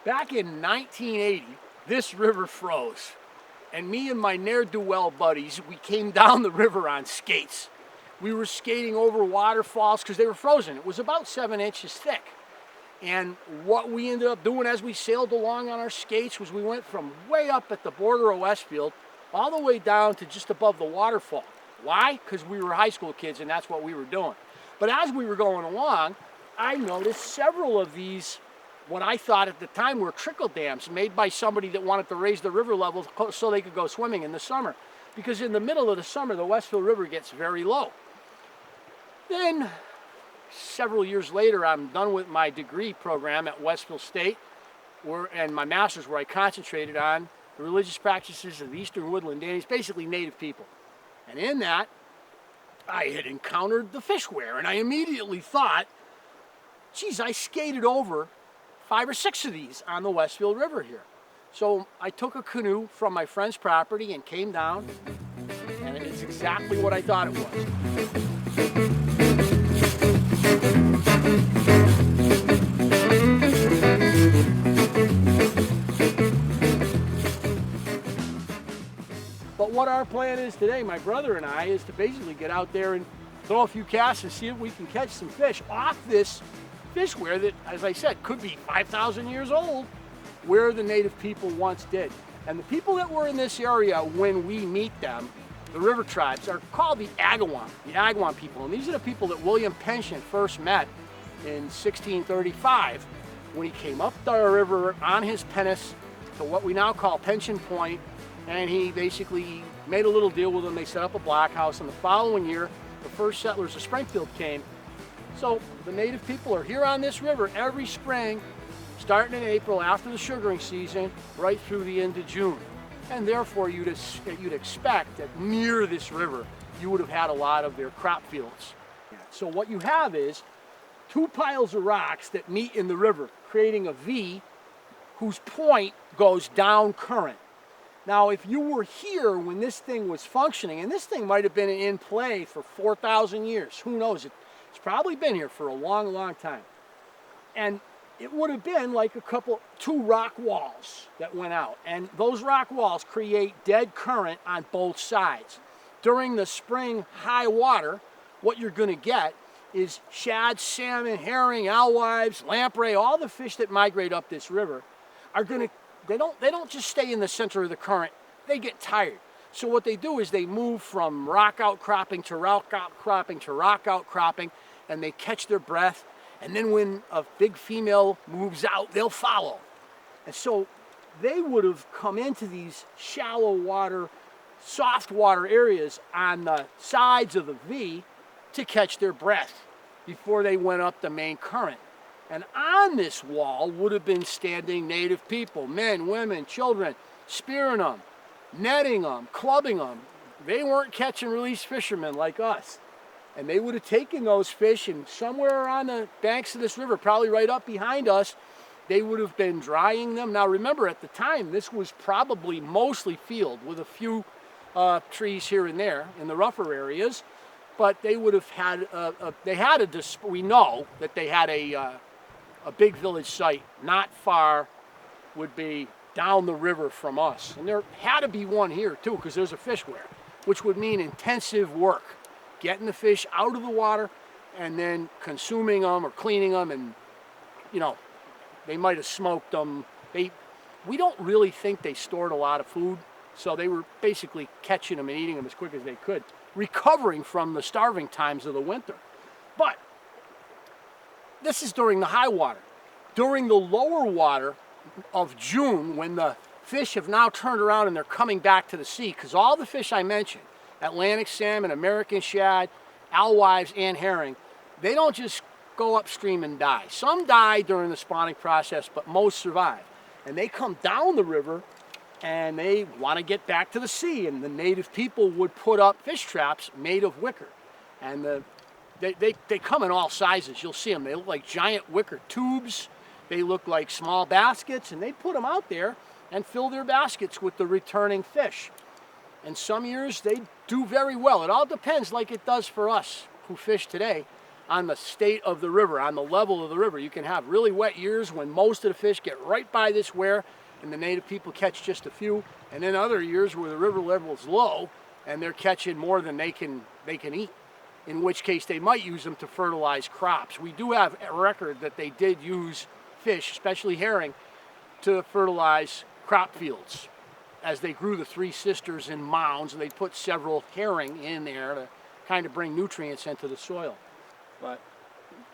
Back in 1980, this river froze, and me and my ne'er-do-well buddies, we came down the river on skates. We were skating over waterfalls because they were frozen. It was about 7 inches thick. And what we ended up doing as we sailed along on our skates was we went from way up at the border of Westfield all the way down to just above the waterfall. Why? Because we were high school kids and that's what we were doing. But as we were going along, I noticed several of these, what I thought at the time were trickle dams made by somebody that wanted to raise the river level so they could go swimming in the summer. Because in the middle of the summer, the Westfield River gets very low. Then, several years later, I'm done with my degree program at Westfield State, and my master's, where I concentrated on the religious practices of the Eastern Woodland Dandies, basically native people. And in that, I had encountered the fish weir, and I immediately thought, geez, I skated over 5 or 6 of these on the Westfield River here. So I took a canoe from my friend's property and came down, and it's exactly what I thought it was. But what our plan is today, my brother and I, is to basically get out there and throw a few casts and see if we can catch some fish off this fish weir that, as I said, could be 5,000 years old, where the native people once did. And the people that were in this area when we meet them, the river tribes, are called the Agawam people. And these are the people that William Pension first met in 1635 when he came up the river on his pinnace to what we now call Pension Point, and he basically made a little deal with them. They set up a blockhouse, and the following year, the first settlers of Springfield came. So the native people are here on this river every spring, starting in April after the sugaring season, right through the end of June. And therefore, you'd expect that near this river, you would have had a lot of their crop fields. So what you have is 2 piles of rocks that meet in the river, creating a V whose point goes down current. Now, if you were here when this thing was functioning, and this thing might have been in play for 4,000 years, who knows, it's probably been here for a long, long time. And it would have been like 2 rock walls that went out. And those rock walls create dead current on both sides. During the spring high water, what you're going to get is shad, salmon, herring, alewives, lamprey, all the fish that migrate up this river are going to, they don't just stay in the center of the current, they get tired. So what they do is they move from rock outcropping to rock outcropping to rock outcropping, and they catch their breath, and then when a big female moves out, they'll follow. And so they would have come into these shallow water, soft water areas on the sides of the V to catch their breath before they went up the main current. And on this wall would have been standing native people, men, women, children, spearing them, netting them, clubbing them. They weren't catch and release fishermen like us. And they would have taken those fish, and somewhere on the banks of this river, probably right up behind us, they would have been drying them. Now remember, at the time, this was probably mostly field with a few trees here and there in the rougher areas. But they would have had, we know that they had a big village site not far, would be down the river from us. And there had to be one here too, because there's a fish weir, which would mean intensive work. Getting the fish out of the water and then consuming them or cleaning them, and you know, they might have smoked them. We don't really think they stored a lot of food, so they were basically catching them and eating them as quick as they could, recovering from the starving times of the winter. But this is during the high water. During the lower water of June, when the fish have now turned around and they're coming back to the sea, because all the fish I mentioned, Atlantic salmon, American shad, alewives, and herring, they don't just go upstream and die. Some die during the spawning process, but most survive. And they come down the river and they want to get back to the sea, and the native people would put up fish traps made of wicker. And they come in all sizes. You'll see them. They look like giant wicker tubes. They look like small baskets, and they put them out there and fill their baskets with the returning fish. And some years they do very well. It all depends, like it does for us who fish today, on the state of the river, on the level of the river. You can have really wet years when most of the fish get right by this weir and the native people catch just a few, and then other years where the river level is low and they're catching more than they can eat, in which case they might use them to fertilize crops. We do have a record that they did use fish, especially herring, to fertilize crop fields. As they grew the Three Sisters in mounds, and they put several herring in there to kind of bring nutrients into the soil. But,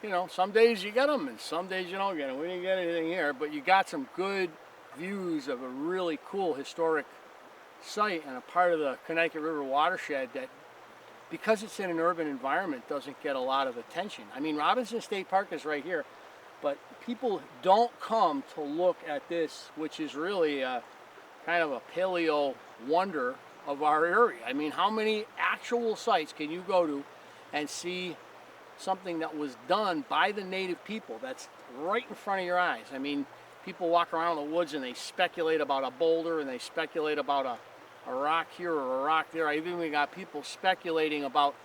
you know, some days you get them and some days you don't get them. We didn't get anything here, but you got some good views of a really cool historic site and a part of the Connecticut River watershed that, because it's in an urban environment, doesn't get a lot of attention. I mean, Robinson State Park is right here, but people don't come to look at this, which is really kind of a paleo wonder of our area. I mean, how many actual sites can you go to and see something that was done by the native people that's right in front of your eyes? I mean, people walk around the woods and they speculate about a boulder and they speculate about a rock here or a rock there. I've even got people speculating about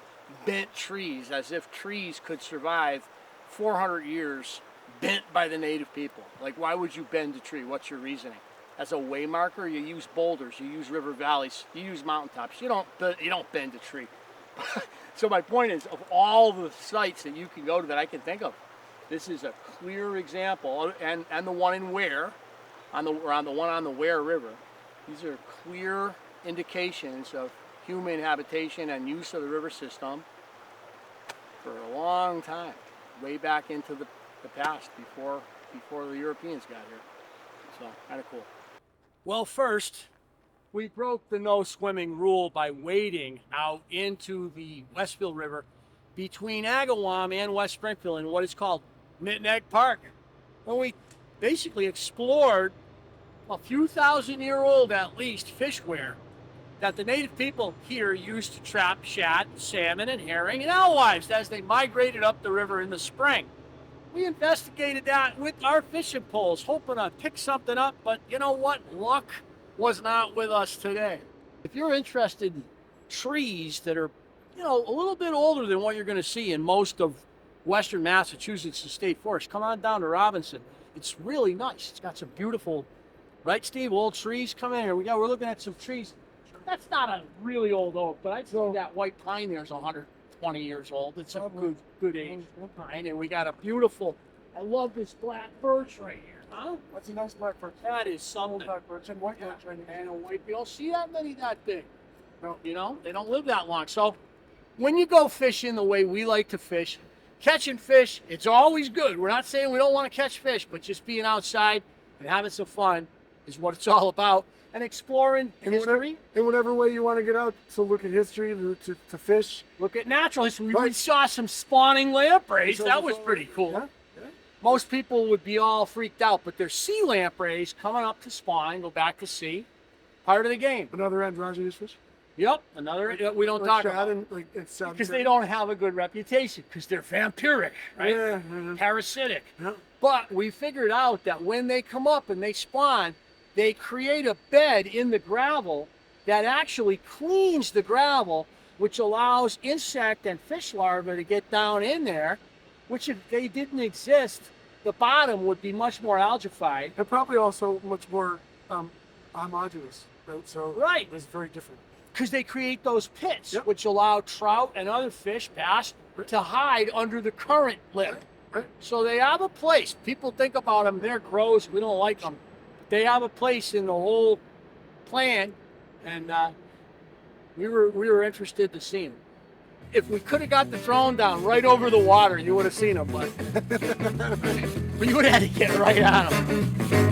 bent trees, as if trees could survive 400 years bent by the native people. Like, why would you bend a tree? What's your reasoning? As a way marker, you use boulders, you use river valleys, you use mountaintops. You don't bend a tree. So my point is, of all the sites that you can go to that I can think of, this is a clear example, and the one in Weir, on the one on the Weir River. These are clear indications of human habitation and use of the river system for a long time, way back into the past, before the Europeans got here. So, kind of cool. Well, first, we broke the no swimming rule by wading out into the Westfield River between Agawam and West Springfield in what is called Mittenegg Park. Well, we basically explored a few thousand-year-old, at least, fish weir that the native people here used to trap shad, salmon, and herring and alewives as they migrated up the river in the spring. We investigated that with our fishing poles, hoping to pick something up, but you know what? Luck was not with us today. If you're interested in trees that are, you know, a little bit older than what you're going to see in most of western Massachusetts state forest, come on down to Robinson. It's really nice. It's got some beautiful, right, Steve, old trees. Come in here. We're looking at some trees. That's not a really old oak, but I'd say that white pine there is 120 years old. It's a good age pine, and we got a beautiful, I love this black birch right here. Huh? That's a nice black birch. That is something. Black birch and white birch right here. And a white, you don't see that many that big. No. You know, they don't live that long. So when you go fishing the way we like to fish, catching fish, it's always good. We're not saying we don't want to catch fish, but just being outside and having some fun is what it's all about. And exploring history. In whatever way you want to get out to look at history, to fish. Look at natural history. Right. We saw some spawning lampreys. That was pretty cool. Yeah. Most people would be all freaked out, but there's sea lampreys coming up to spawn, go back to sea. Part of the game. Another androgynous fish? Yep, another we don't talk about. Because they don't have a good reputation, because they're vampiric, right? Yeah. Parasitic. Yeah. But we figured out that when they come up and they spawn, they create a bed in the gravel that actually cleans the gravel, which allows insect and fish larvae to get down in there, which if they didn't exist, the bottom would be much more algified. And probably also much more homogeneous, right? So right. It's very different. Because they create those pits, yep. which allow trout and other fish, bass, to hide under the current lip. Right. So they have a place. People think about them, they're gross, we don't like them. They have a place in the whole plan, and we were interested to see them. If we could have got the drone down right over the water, you would have seen them, but you would have had to get right on them.